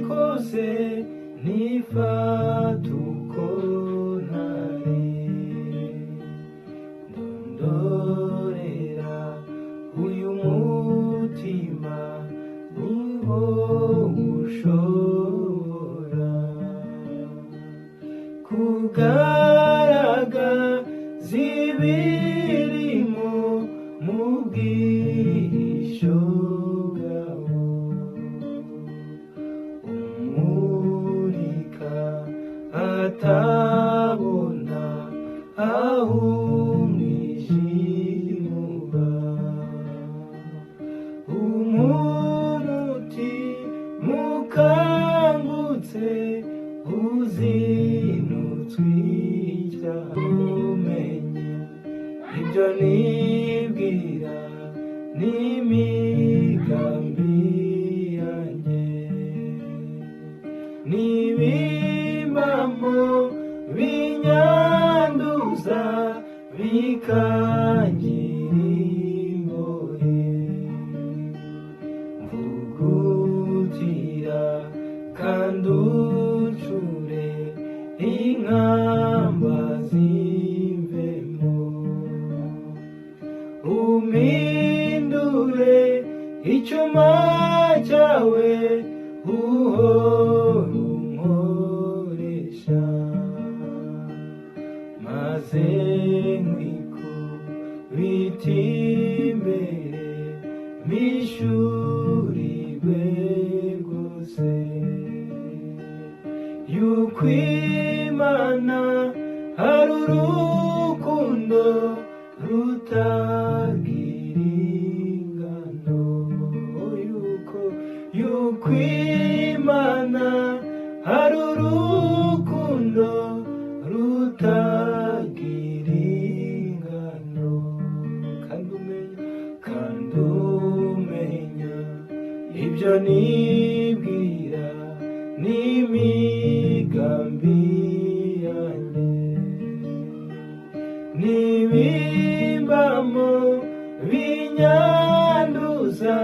kose nifata uko ntari. Ndondorera uyu mutima niho ushobora kugaragaza ibirimo mu bwihisho bwawo, umurika atabona aho umwijima uba, umutima ukangutse uzinutswe icyaha. Umenye ibyo nibwira n'imigambi yanjye, n'ibimbamo binyanduza bikangira imbohe. Mvugutira kandi uncure inkamba zimvemo, umpindure icyuma cyawe uhora unkoresha, maze nkwikubite imbere mpishurirwe rwose yuko Imana hari urukundo rutagira ingano, yuko Imana hari urukundo rutagira ingano. Kandi umenya ibyo nibwira n'imigambi yanjye, n'ibimbamo binyanduza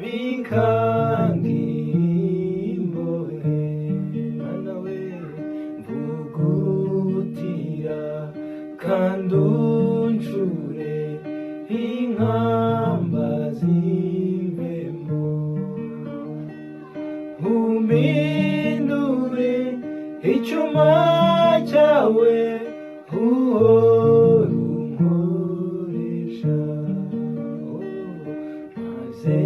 bikangira imbohe. Mana we, mvugutira kandi uncure inkamba zimvemo, umpindure icyuma cyawe uhora unkoresha, maze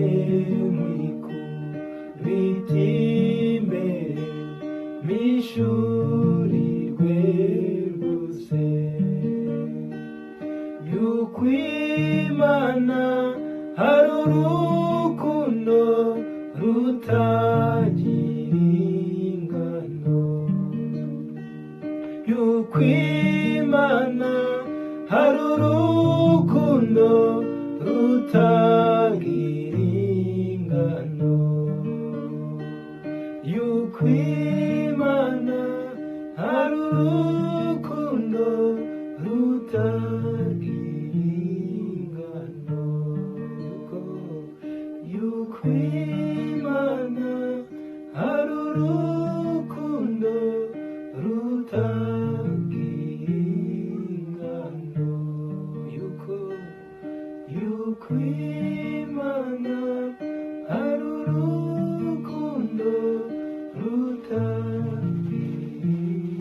nkwikubite imbere mpishurirwe rwose yuko Imana hari urukundo rutagira ingano, yuko Imana hari urukundo rutagira ingano, yuko Imana hari urukundo rutagira ingano, yuko Imana hari urukundo rutagira ingano, yuko Imana hari urukundo rutagira